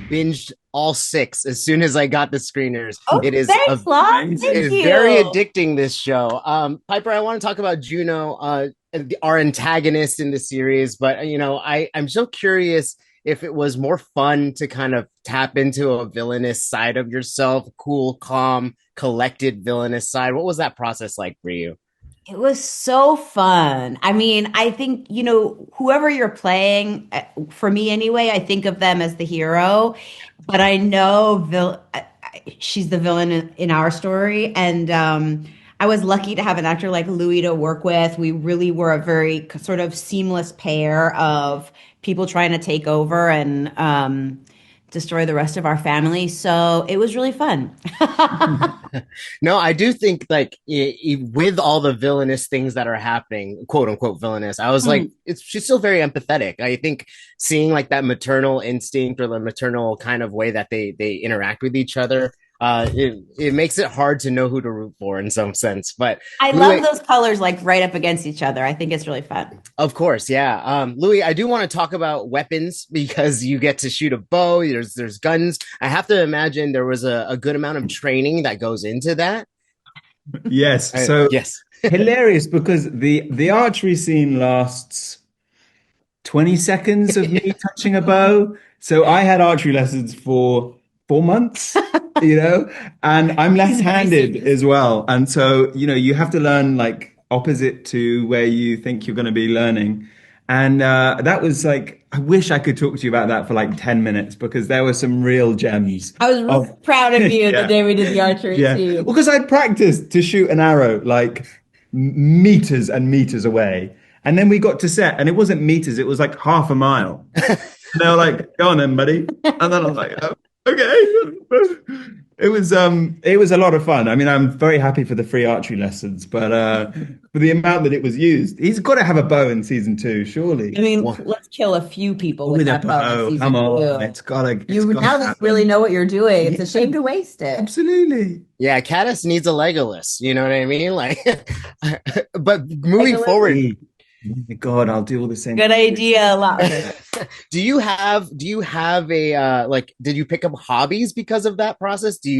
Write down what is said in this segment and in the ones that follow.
binged all six as soon as I got the screeners. Oh, It is a thanks, Lon. it Thank Amazing. is very you. addicting, this show. Piper, I want to talk about Juno, our antagonist in the series, but I'm so curious if it was more fun to kind of tap into a villainous side of yourself, cool, calm, collected villainous side. What was that process like for you? It was so fun. I mean, I think, whoever you're playing, for me anyway, I think of them as the hero, but I know she's the villain in our story. And I was lucky to have an actor like Louis to work with. We really were a very sort of seamless pair of people trying to take over and destroy the rest of our family. So it was really fun. No, I do think like with all the villainous things that are happening, quote unquote villainous, I was like, she's still very empathetic. I think seeing like that maternal instinct or the maternal kind of way that they interact with each other, it makes it hard to know who to root for in some sense. But I love Louis, those colors like right up against each other. I think it's really fun. of course, yeah. Louis, I do want to talk about weapons because you get to shoot a bow. There's guns. I have to imagine there was a good amount of training that goes into that. Yes. So Yes. hilarious because the archery scene lasts 20 seconds of me touching a bow. So I had archery lessons for 4 months, and I'm left-handed as well. And so, you have to learn like opposite to where you think you're going to be learning. And that was like, I wish I could talk to you about that for like 10 minutes because there were some real gems I was of, really proud of you the yeah, day we did the archery yeah. scene. Well, because I'd practiced to shoot an arrow like meters and meters away. And then we got to set, and it wasn't meters, it was like half a mile. And they were like, go on then, buddy. And then I was like, oh, okay. It was a lot of fun. I mean, I'm very happy for the free archery lessons, but for the amount that it was used, he's got to have a bow in season two, surely. I mean, Well, let's kill a few people with With a that bow in bow, season come on, two. it's You gotta now really happen. know what you're doing. It's Yeah, a shame to waste it. absolutely. yeah, Caddis needs a Legolas. You know what I mean? Like, but moving Legolas. forward, Oh my God, I'll do all the same. Good idea. A lot. Okay. do you have a like? Did you pick up hobbies because of that process? Do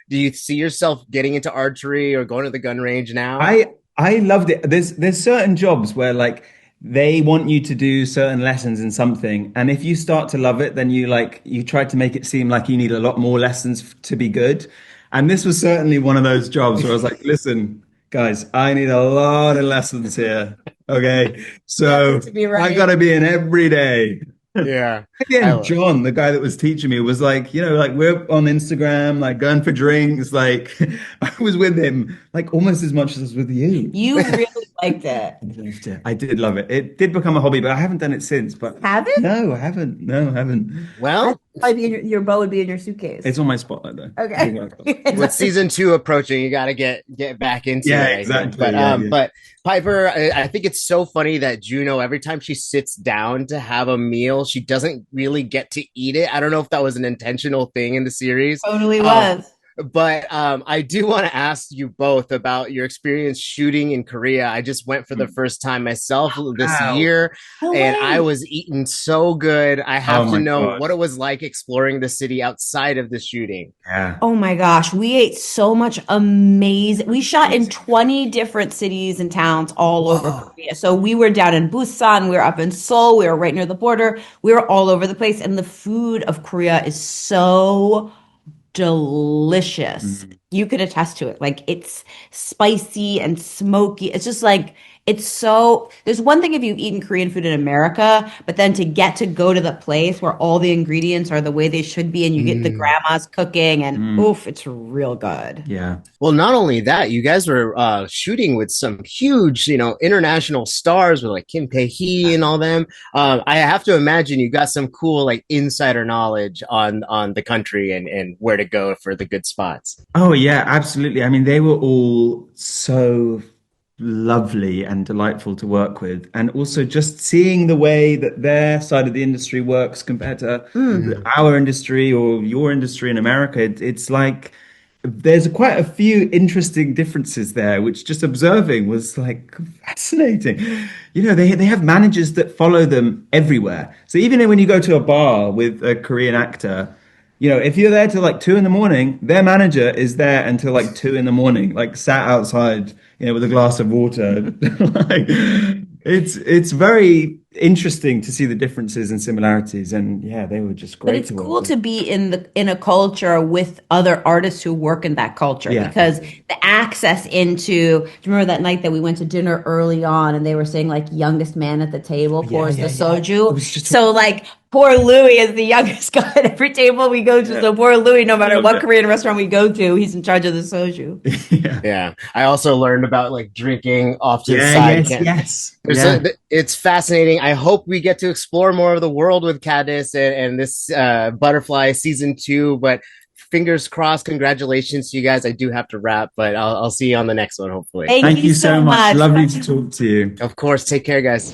you see yourself getting into archery or going to the gun range now? I loved it. There's certain jobs where like they want you to do certain lessons in something, and if you start to love it, then you try to make it seem like you need a lot more lessons to be good. And this was certainly one of those jobs where I was like, listen, guys, I need a lot of lessons here. Okay, so To be I right. gotta be in every day. Yeah, Again, I John, the guy that was teaching me, was like, like we're on Instagram, like going for drinks. Like I was with him, like almost as much as I was with you. You really liked it. I loved it. I did love it. It did become a hobby, but I haven't done it since. But Have it? no, I haven't. No, I haven't. well, I'd be in your bow would be in your suitcase. It's on my spotlight though. Okay. with season two approaching, you got to get back into Yeah, it, I think. exactly. But Yeah, yeah. but Piper, I think it's so funny that Juno, every time she sits down to have a meal, she doesn't really get to eat it. I don't know if that was an intentional thing in the series. Totally Um, was. but I do want to ask you both about your experience shooting in Korea. I just went for the first time myself this Wow. year, No and I way. was eating so good. I Oh have to my know God. what it was like exploring the city outside of the shooting. Yeah. Oh my gosh, we ate so much amazing. We shot in Amazing. 20 different cities and towns all over Whoa. Korea. So we were down in Busan, we were up in Seoul, we were right near the border. We were all over the place. And the food of Korea is so delicious. Mm. You could attest to it. Like it's spicy and smoky. It's just like it's so there's one thing if you've eaten Korean food in America, but then to get to go to the place where all the ingredients are the way they should be and you get the Mm. grandma's cooking and Mm. oof, it's real good. Yeah. Well, not only that, you guys were shooting with some huge, international stars with like Kim Tae-hee and all them. I have to imagine you got some cool like insider knowledge on the country and where to go for the good spots. Oh yeah, absolutely. I mean, they were all so lovely and delightful to work with. And also just seeing the way that their side of the industry works compared to Mm. Mhm. our industry or your industry in America, it's like there's quite a few interesting differences there, which just observing was like fascinating. They have managers that follow them everywhere. So even when you go to a bar with a Korean actor, You know, if you're there till like 2 in the morning, their manager is there until like 2 in the morning, like sat outside, you know, with a glass of water. Like, it's very interesting to see the differences and similarities. And yeah, they were just But great it's to work cool with. to be in a culture with other artists who work in that culture Yeah. because the access into, do you remember that night that we went to dinner early on and they were saying like youngest man at the table Yeah, pours the yeah, yeah. I soju. was just So like poor Louis is the youngest guy at every table we go to. yeah, So poor Louis, no matter love what it. Korean restaurant we go to, he's in charge of the soju. Yeah. Yeah. I also learned about like drinking off to the Yeah, side. yes, yes. There's Yeah. it's fascinating. I hope we get to explore more of the world with Caddis and this Butterfly season 2. But fingers crossed, congratulations to you guys. I do have to wrap, but I'll see you on the next one, hopefully. Thank Thank you you so so much. much. Lovely to talk to you. Of course. Take care, guys.